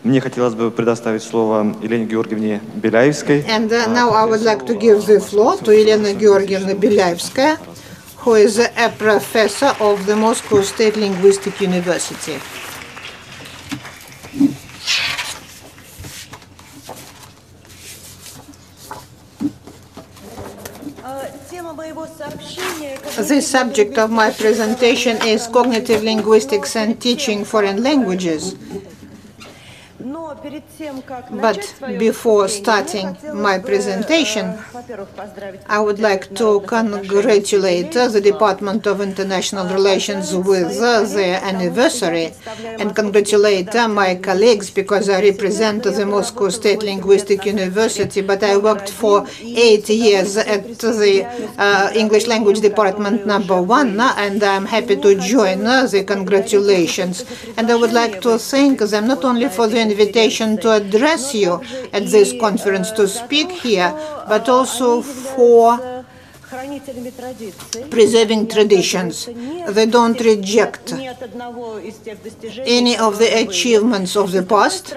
Мне хотелось бы предоставить слово Елене Георгиевне Беляевской. And now I would like to give the floor to Elena Georgievna Belyaevskaya, who is a professor of the Moscow State Linguistic University. The subject of my presentation is cognitive linguistics and teaching foreign languages. But before starting my presentation, I would like to congratulate the Department of International Relations with their anniversary and congratulate my colleagues because I represent the Moscow State Linguistic University, but I worked for 8 years at the English Language Department #1, and I'm happy to join the congratulations. And I would like to thank them not only for the invitation to address you at this conference to speak here, but also for preserving traditions. They don't reject any of the achievements of the past,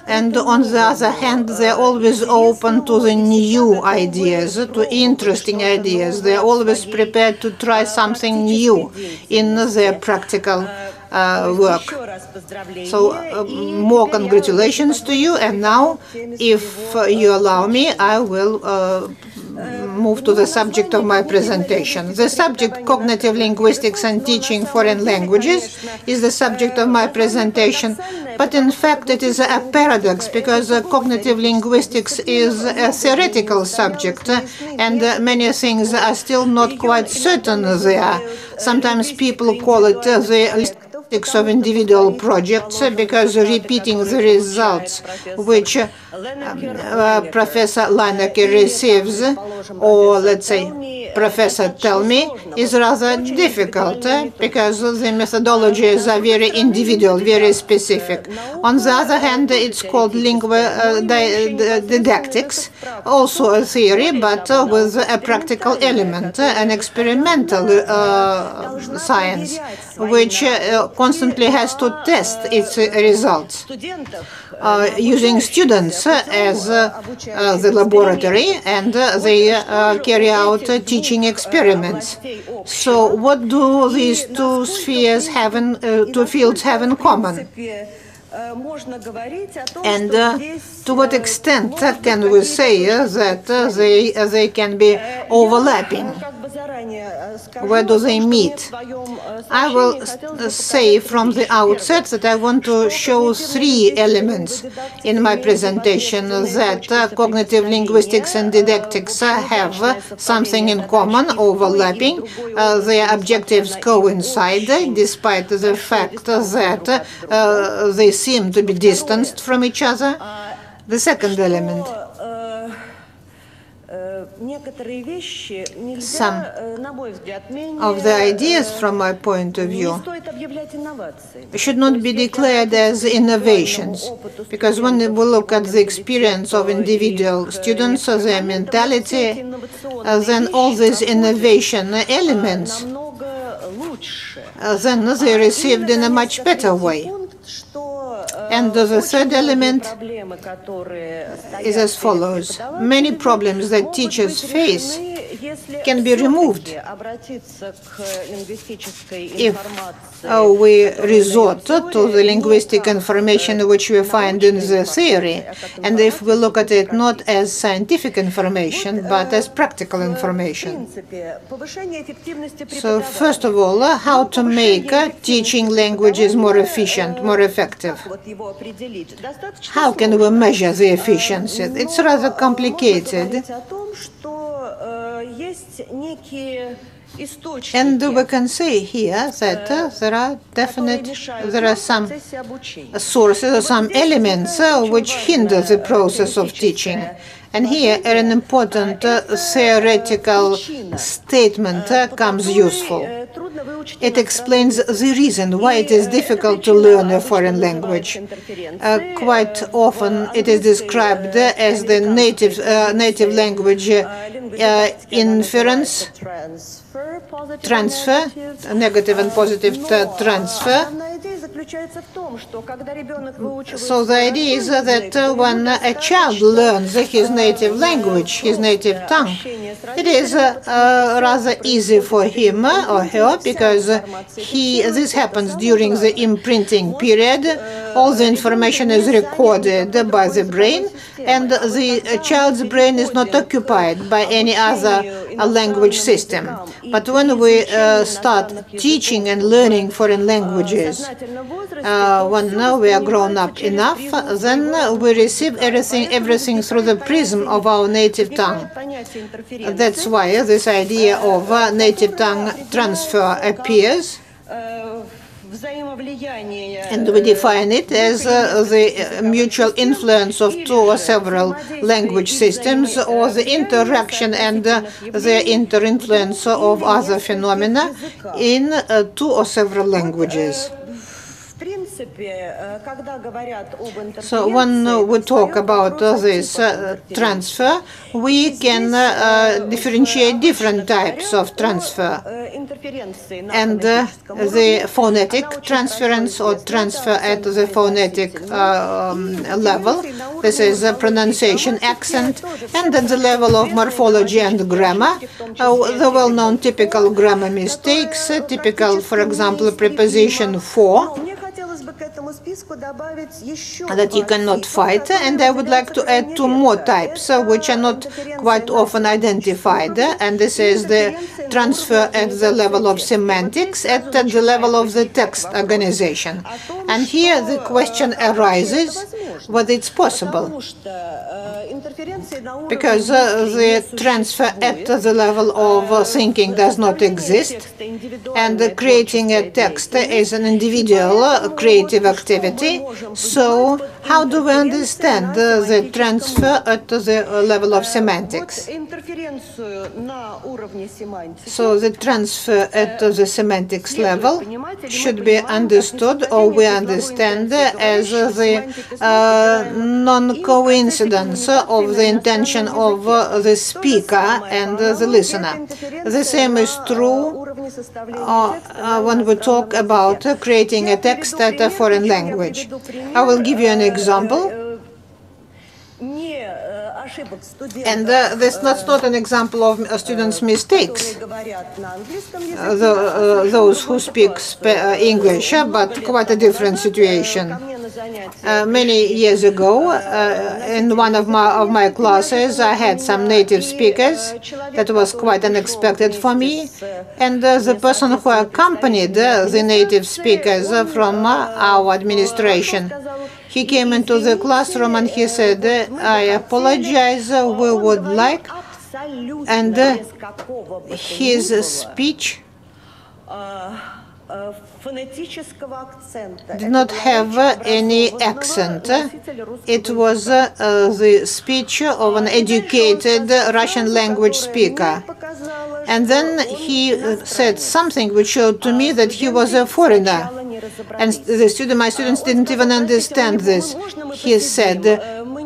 and on the other hand, they're always open to the new ideas, to interesting ideas. They're always prepared to try something new in their practical work. So more congratulations to you, and now, if you allow me, I will move to the subject of my presentation. The subject, cognitive linguistics and teaching foreign languages, is the subject of my presentation, but in fact it is a paradox because cognitive linguistics is a theoretical subject and many things are still not quite certain there. Sometimes people call it the linguistics of individual projects because repeating the results which Professor Linguistic receives, or let's say Professor tell me, is rather difficult because the methodologies are very individual, very specific. On the other hand, it's called didactics, also a theory, but with a practical element, an experimental science, which constantly has to test its results, using students as the laboratory, and they carry out teaching experiments. So what do these two fields have in common? And to what extent can we say that they can be overlapping? Where do they meet? I will say from the outset that I want to show 3 elements in my presentation that cognitive linguistics and didactics have something in common, overlapping. Their objectives coincide, despite the fact that they seem to be distanced from each other. The second element. Some of the ideas, from my point of view, should not be declared as innovations, because when we look at the experience of individual students, their mentality, then all these innovation elements, then they received in a much better way. And the third element is as follows. Many problems that teachers face can be removed if we resort to the linguistic information which we find in the theory, and if we look at it not as scientific information, but as practical information. So, first of all, how to make teaching languages more efficient, more effective. How can we measure the efficiency? It's rather complicated. And we can say here that there are some sources or some elements which hinder the process of teaching. And here an important theoretical statement comes useful. It explains the reason why it is difficult to learn a foreign language. Quite often it is described as the native language inference, transfer, negative and positive transfer. So the idea is that when a child learns his native language, his native tongue, it is rather easy for him or her because this happens during the imprinting period. All the information is recorded by the brain, and the child's brain is not occupied by any other language system. But when we start teaching and learning foreign languages, when we are grown up enough, then we receive everything through the prism of our native tongue. That's why this idea of native tongue transfer appears. And we define it as the mutual influence of two or several language systems, or the interaction and the inter-influence of other phenomena in two or several languages. So when we talk about this transfer, we can differentiate different types of transfer. And the phonetic transference or transfer at the phonetic level, this is pronunciation, accent, and at the level of morphology and grammar, the well-known typical grammar mistakes, typical, for example, preposition for, that you cannot fight, and I would like to add two more types which are not quite often identified, and this is the transfer at the level of semantics, at the level of the text organization. And here the question arises whether it's possible, because the transfer at the level of thinking does not exist, and creating a text is an individual creative activity. So how do we understand the transfer at the level of semantics? So the transfer at the semantics level should be understood, or we understand, as the non-coincidence of the intention of the speaker and the listener. The same is true when we talk about creating a text at a foreign language. I will give you an example. And that's not an example of students' mistakes, those who speak English, but quite a different situation. Many years ago, in one of my classes, I had some native speakers. That was quite unexpected for me. And the person who accompanied the native speakers from our administration, he came into the classroom and he said, "I apologize, we would like," and his speech did not have any accent. It was the speech of an educated Russian language speaker. And then he said something which showed to me that he was a foreigner. And my students didn't even understand this. He said,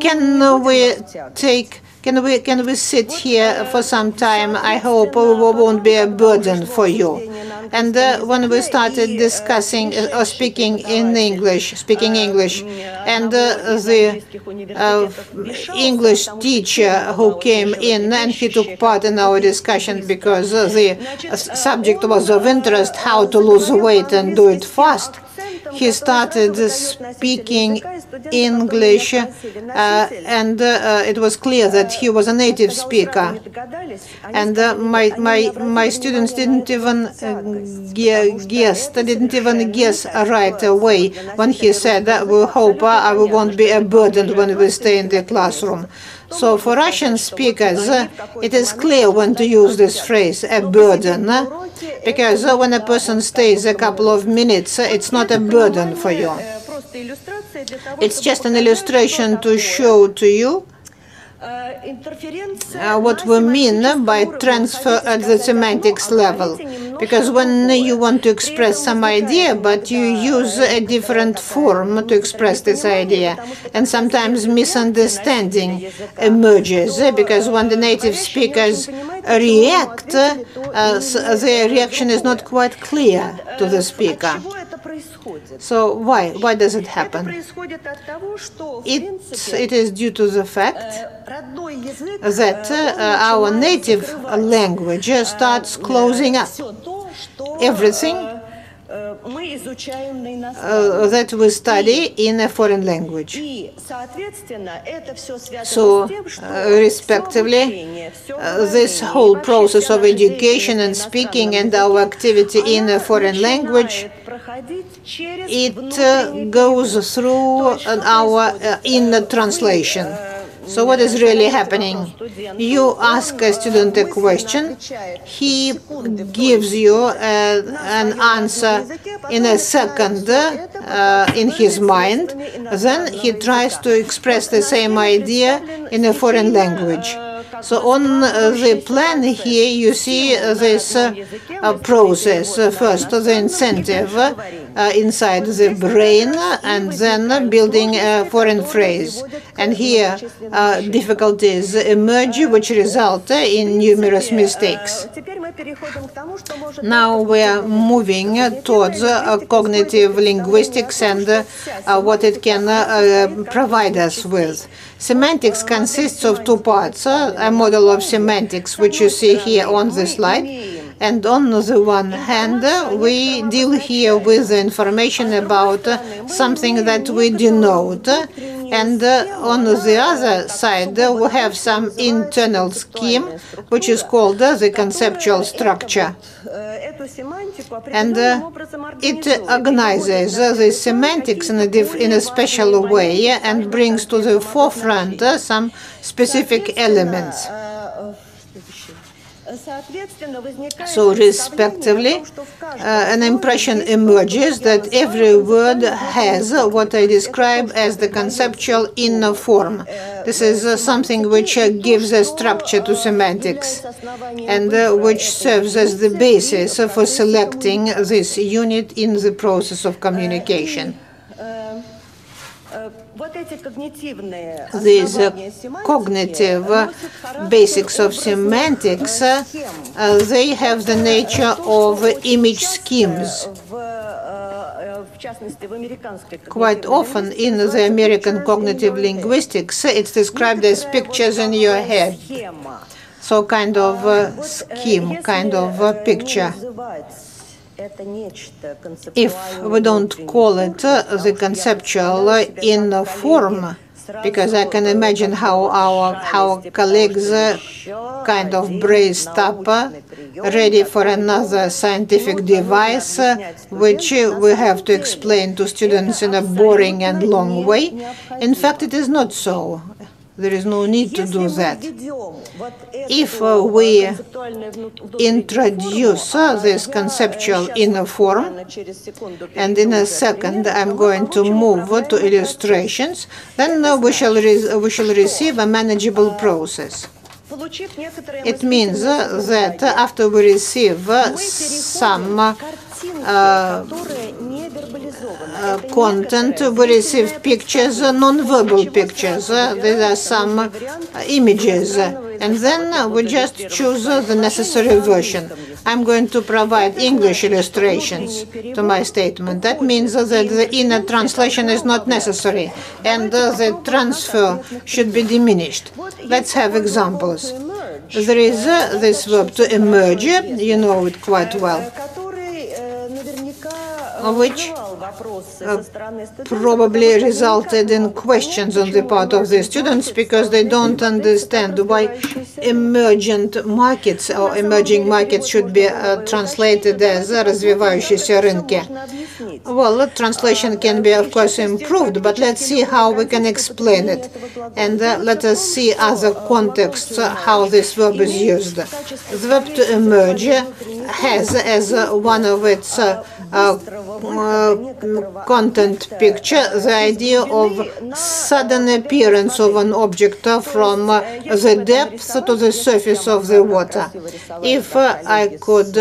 "Can we sit here for some time? I hope we won't be a burden for you." And when we started discussing or speaking English, and the English teacher who came in and he took part in our discussion because the subject was of interest, how to lose weight and do it fast, he started speaking English, and it was clear that he was a native speaker. And my students didn't even guess right away when he said that we hope I won't be a burden when we stay in the classroom. So for Russian speakers, it is clear when to use this phrase, a burden, because when a person stays a couple of minutes, it's not a burden for you. It's just an illustration to show to you what we mean by transfer at the semantics level. Because when you want to express some idea, but you use a different form to express this idea, and sometimes misunderstanding emerges, because when the native speakers react, their reaction is not quite clear to the speaker. So why? Why does it happen? It is due to the fact that our native language starts closing up everything that we study in a foreign language. So, respectively, this whole process of education and speaking and our activity in a foreign language, it goes through our inner translation. So what is really happening? You ask a student a question, he gives you an answer in a second in his mind, then he tries to express the same idea in a foreign language. So on the plan here you see this process. First the incentive inside the brain, and then building a foreign phrase. And here difficulties emerge which result in numerous mistakes. Now we are moving towards cognitive linguistics and what it can provide us with. Semantics consists of two parts, a model of semantics, which you see here on the slide. And on the one hand, we deal here with the information about something that we denote. And on the other side, we have some internal scheme, which is called the conceptual structure. And it organizes the semantics in a special way and brings to the forefront some specific elements. So, respectively, an impression emerges that every word has what I describe as the conceptual inner form. This is something which gives a structure to semantics and which serves as the basis for selecting this unit in the process of communication. These cognitive basics of semantics, they have the nature of image schemes. Quite often in the American cognitive linguistics, it's described as pictures in your head. So kind of scheme, kind of picture. If we don't call it the conceptual inner form, because I can imagine how our colleagues kind of braced up, ready for another scientific device, which we have to explain to students in a boring and long way. In fact, it is not so. There is no need to do that. If we introduce this conceptual inner form, and in a second I'm going to move to illustrations, then we shall receive a manageable process. It means that after we receive some content, we receive pictures, non-verbal pictures. There are some images, and then we just choose the necessary version. I'm going to provide English illustrations to my statement. That means that the inner translation is not necessary, and the transfer should be diminished. Let's have examples. There is this verb to emerge, you know it quite well, which probably resulted in questions on the part of the students because they don't understand why emergent markets or emerging markets should be translated as развивающиеся рынки. Well, translation can be, of course, improved, but let's see how we can explain it. And let us see other contexts how this verb is used. The verb to emerge has as one of its content picture the idea of sudden appearance of an object from the depth to the surface of the water. If I could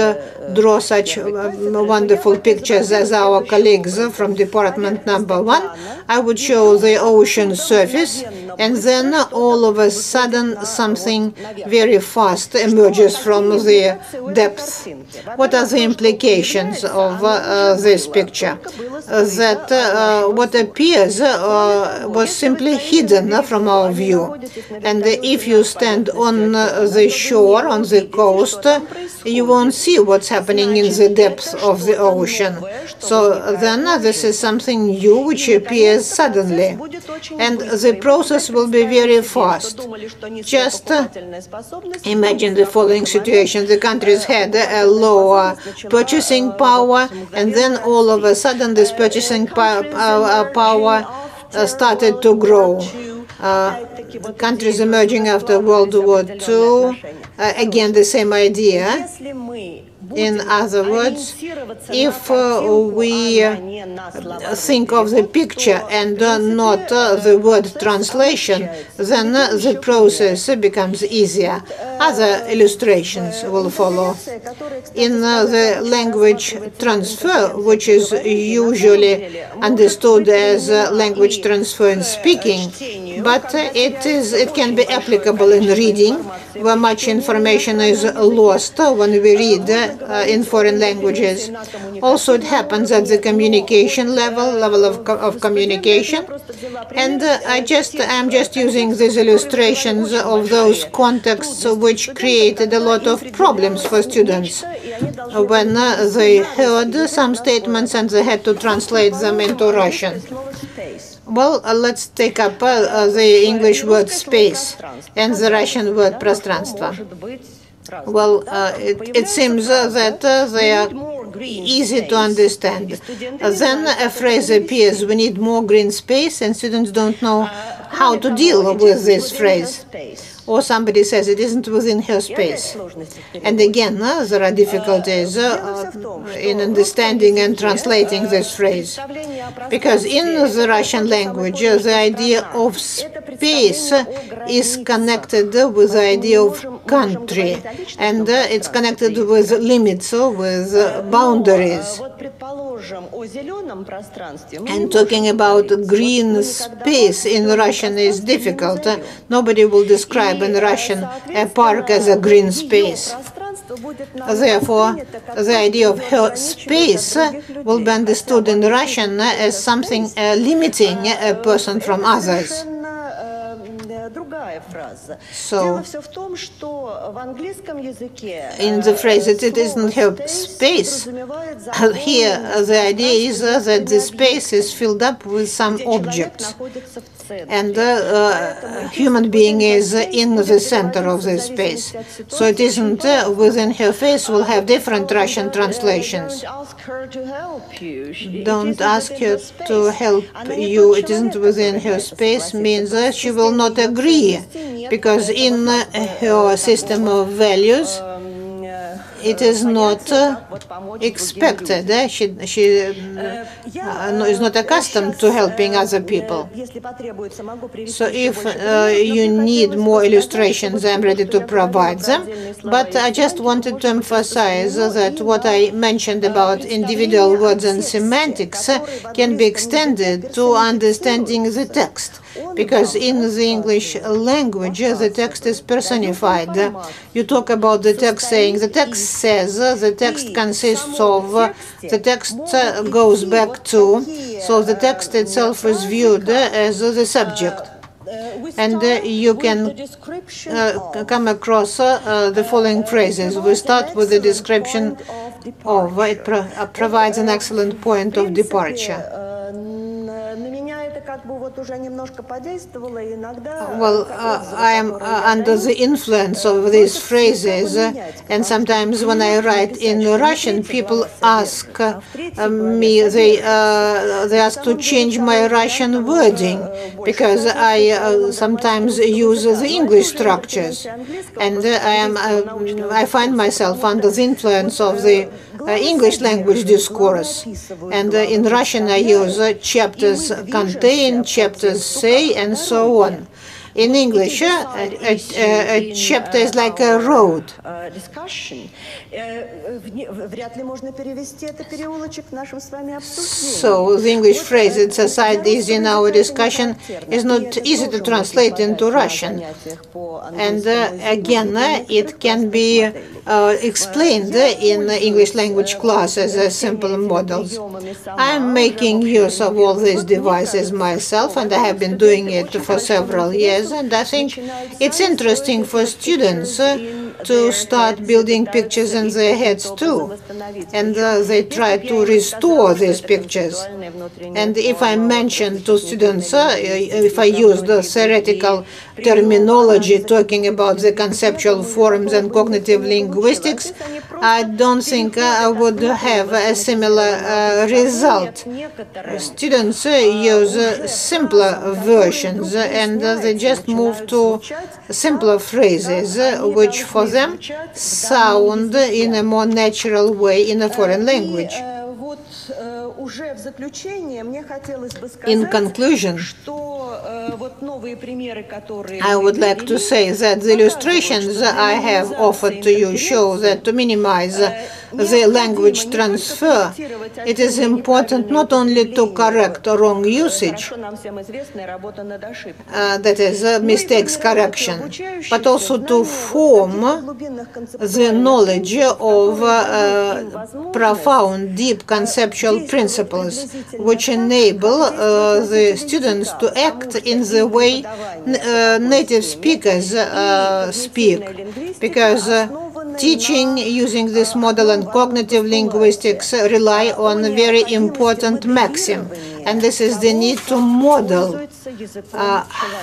draw such wonderful pictures as our colleagues from department number 1, I would show the ocean surface, and then all of a sudden something very fast emerges from the depth What are the implications of this picture? That what appears was simply hidden from our view. And if you stand on the shore, on the coast, you won't see what's happening in the depths of the ocean. So then this is something new which appears suddenly. And the process will be very fast. Just imagine the following situation. The countries had a lower purchasing power, and then all of a sudden this purchasing power started to grow. Countries emerging after World War II, again the same idea. In other words, if we think of the picture and not the word translation, then the process becomes easier. Other illustrations will follow. In the language transfer, which is usually understood as language transfer in speaking, but it can be applicable in reading, where much information is lost when we read in foreign languages. Also, it happens at the communication level of communication. And I'm just using these illustrations of those contexts which created a lot of problems for students when they heard some statements and they had to translate them into Russian. Well, let's take up the English word space and the Russian word пространство. Well, it seems that they are easy to understand. Then a phrase appears, we need more green space, and students don't know how to deal with this phrase. Or somebody says it isn't within her space. And again, there are difficulties in understanding and translating this phrase. Because in the Russian language, the idea of space is connected with the idea of country. And it's connected with limits, with boundaries. And talking about green space in Russian is difficult. Nobody will describe in Russian a park as a green space. Therefore, the idea of her space will be understood in Russian as something limiting a person from others. So, in the phrase that it isn't her space, here the idea is that the space is filled up with some objects. And the human being is in the center of this space. So it isn't within her face, will have different Russian translations. Don't ask her to help you, it isn't within her space, means she will not agree, because in her system of values, it is not expected. She is not accustomed to helping other people. So if you need more illustrations, I'm ready to provide them. But I just wanted to emphasize that what I mentioned about individual words and semantics can be extended to understanding the text. Because in the English language, the text is personified. You talk about the text saying, the text says, the text consists of, the text goes back to, so the text itself is viewed as the subject. And you can come across the following phrases. We start with the description of, it provides an excellent point of departure. Well, I am under the influence of these phrases, and sometimes when I write in Russian, people ask me, they ask to change my Russian wording, because I sometimes use the English structures, and I find myself under the influence of the English language discourse. And in Russian I use chapters contain, chapters say, and so on. In English, a chapter is like a road. So the English phrase "it's a side easy in our discussion" is not easy to translate into Russian. And again, it can be explained in English language classes as simple models. I'm making use of all these devices myself, and I have been doing it for several years, and I think it's interesting for students to start building pictures in their heads too. And they try to restore these pictures. And if I mention to students, if I use the theoretical terminology talking about the conceptual forms and cognitive linguistics, I don't think I would have a similar result. Students use simpler versions, and they just move to simpler phrases, which for them sound in a more natural way in a foreign language. In conclusion, I would like to say that the illustrations I have offered to you show that to minimize the language transfer, it is important not only to correct wrong usage, that is, mistakes correction, but also to form the knowledge of profound, deep conceptual principles, which enable the students to act in the way native speakers speak, because teaching using this model and cognitive linguistics rely on a very important maxim, and this is the need to model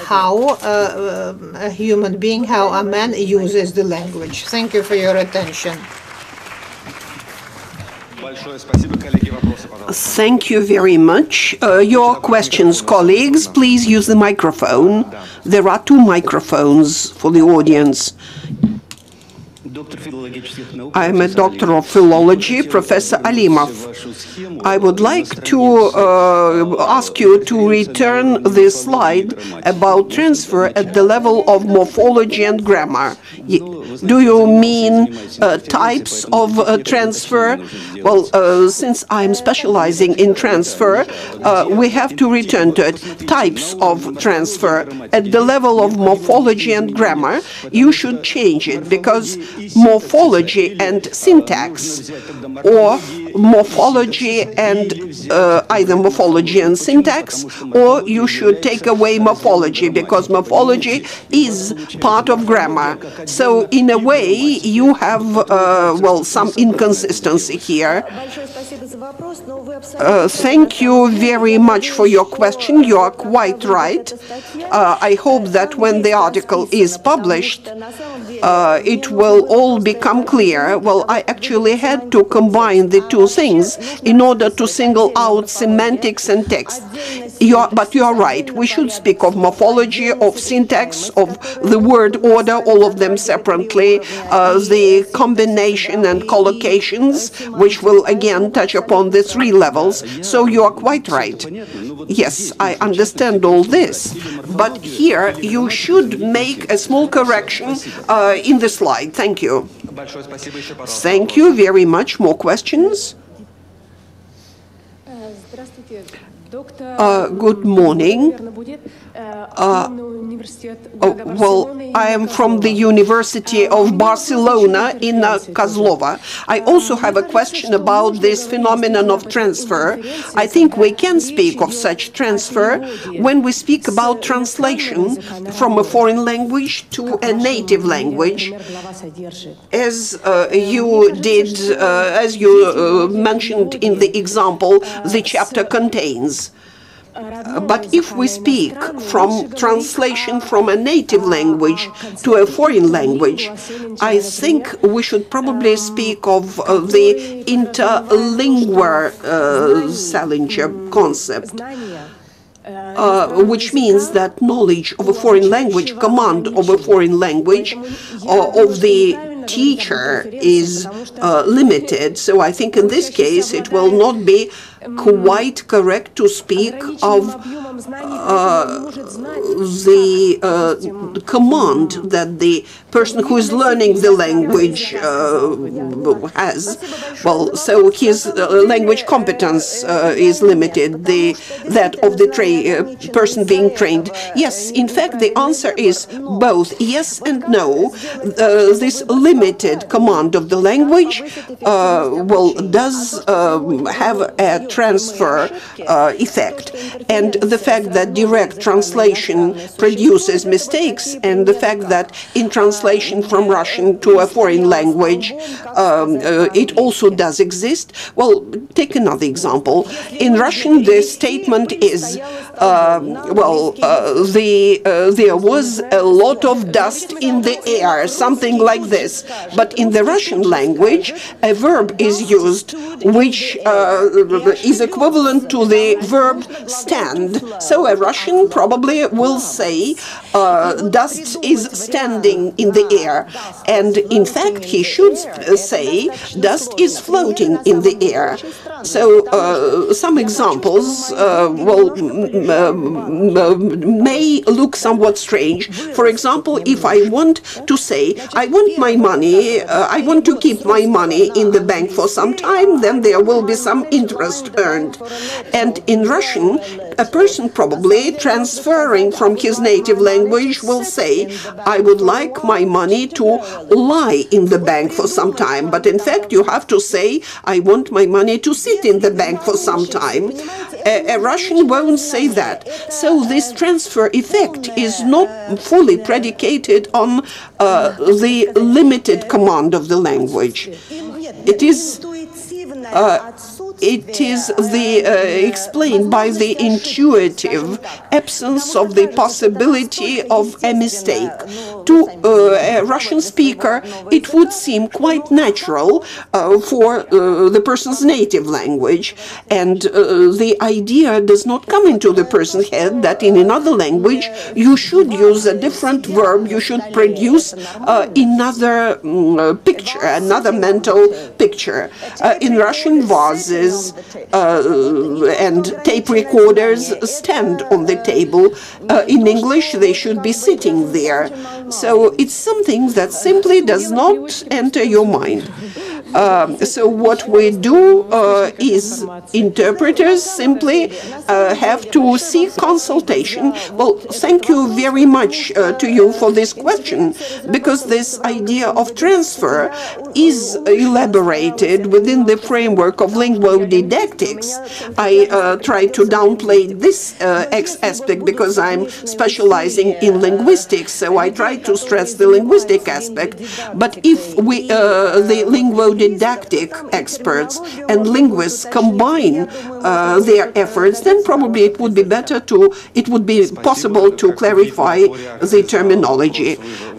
how a human being, how a man uses the language. Thank you for your attention. Thank you very much. Your questions, colleagues, please use the microphone. There are two microphones for the audience. I am a doctor of philology, Professor Alimov. I would like to ask you to return the slide about transfer at the level of morphology and grammar. Do you mean types of transfer? Well, since I'm specializing in transfer, we have to return to it. Types of transfer. At the level of morphology and grammar, you should change it, because morphology and syntax, or morphology and either morphology and syntax, or you should take away morphology, because morphology is part of grammar. So in a way, you have, well, some inconsistency here. Thank you very much for your question. You are quite right. I hope that when the article is published, it will all become clear. Well, I actually had to combine the two things in order to single out semantics and text. But you are right. We should speak of morphology, of syntax, of the word order, all of them separately, the combination and collocations, which will again touch upon the three levels. So you are quite right. Yes, I understand all this. But here you should make a small correction in the slide. Thank you. Thank you very much. More questions? Good morning. Well, I am from the University of Barcelona in Kozlova. I also have a question about this phenomenon of transfer. I think we can speak of such transfer when we speak about translation from a foreign language to a native language, as you did, as you mentioned in the example the chapter contains. But if we speak from translation from a native language to a foreign language, I think we should probably speak of the interlingual Salinger concept, which means that knowledge of a foreign language, command of a foreign language, of the teacher is limited. So I think in this case it will not be quite correct to speak of the command that the person who is learning the language has. Well, so his language competence is limited, that of the person being trained. Yes, in fact, the answer is both yes and no. This limited command of the language, does have a transfer effect. And the fact that direct translation produces mistakes, and the fact that in translation from Russian to a foreign language, it also does exist. Well, take another example. In Russian, the statement is, there was a lot of dust in the air, something like this. But in the Russian language, a verb is used which is equivalent to the verb stand. So a Russian probably will say dust is standing in the air. And in fact, he should say dust is floating in the air. So some examples may look somewhat strange. For example, if I want to say, I want my money, I want to keep my money in the bank for some time, then there will be some interest earned. And in Russian, a person probably transferring from his native language will say, I would like my money to lie in the bank for some time. But in fact, you have to say, I want my money to sit in the bank for some time. A Russian won't say that. So this transfer effect is not fully predicated on the limited command of the language. It is explained by the intuitive absence of the possibility of a mistake. To a Russian speaker, it would seem quite natural for the person's native language, and the idea does not come into the person's head that in another language you should use a different verb, you should produce another picture, another mental picture. In Russian, vases and tape recorders stand on the table. In English, they should be sitting there. So it's something that simply does not enter your mind. So what we do is interpreters simply have to seek consultation. Well, thank you very much to you for this question, because this idea of transfer is elaborated within the framework of linguodidactics. I try to downplay this aspect because I'm specializing in linguistics, so I try to stress the linguistic aspect. But if we, the linguodidactic experts and linguists combine their efforts, then probably it would be possible to clarify the terminology.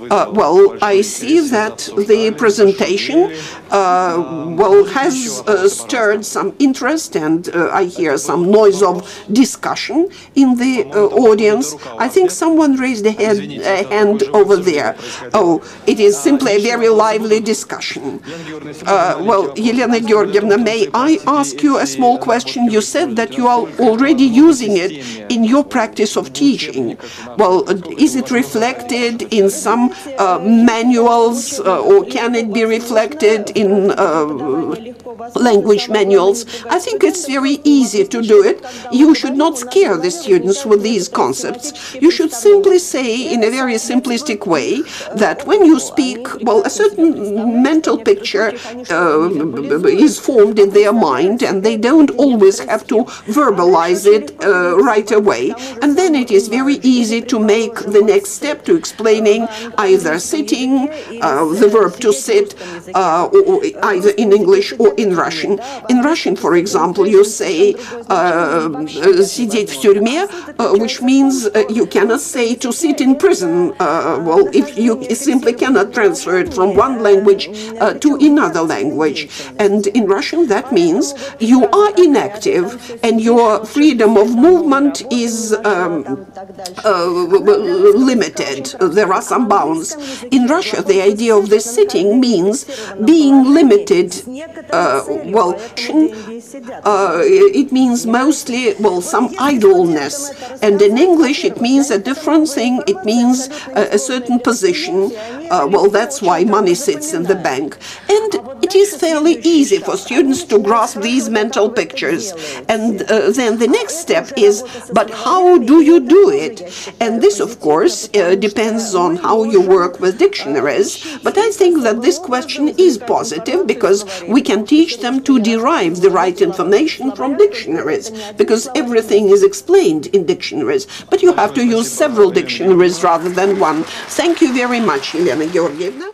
Well, I see that the presentation has stirred some interest, and I hear some noise of discussion in the audience. I think someone raised a hand over there. Oh, it is simply a very lively discussion. Well, Elena Georgievna, may I ask you a small question? You said that you are already using it in your practice of teaching. Well, is it reflected in some manuals, or can it be reflected in language manuals? I think it's very easy to do it. You should not scare the students with these concepts. You should simply say in a very simplistic way that when you speak, well, a certain mental picture is formed in their mind, and they don't always have to verbalize it right away. And then it is very easy to make the next step to explaining either sitting, the verb to sit, or either in English or in Russian. In Russian, for example, you say сидеть в тюрьме, which means you cannot say to sit in prison. Well, if you simply cannot transfer it from one language to another language. And in Russian, that means you are inactive and your freedom of movement is limited. There are some bounds. In Russia, the idea of the sitting means being limited, it means mostly, some idleness. And in English, it means a different thing. It means a certain position. That's why money sits in the bank. And it is fairly easy for students to grasp these mental pictures. And then the next step is, but how do you do it? And this, of course, depends on how you work with dictionaries. But I think that this question is positive because we can teach them to derive the right information from dictionaries, because everything is explained in dictionaries. But you have to use several dictionaries rather than one. Thank you very much, Elena Georgievna.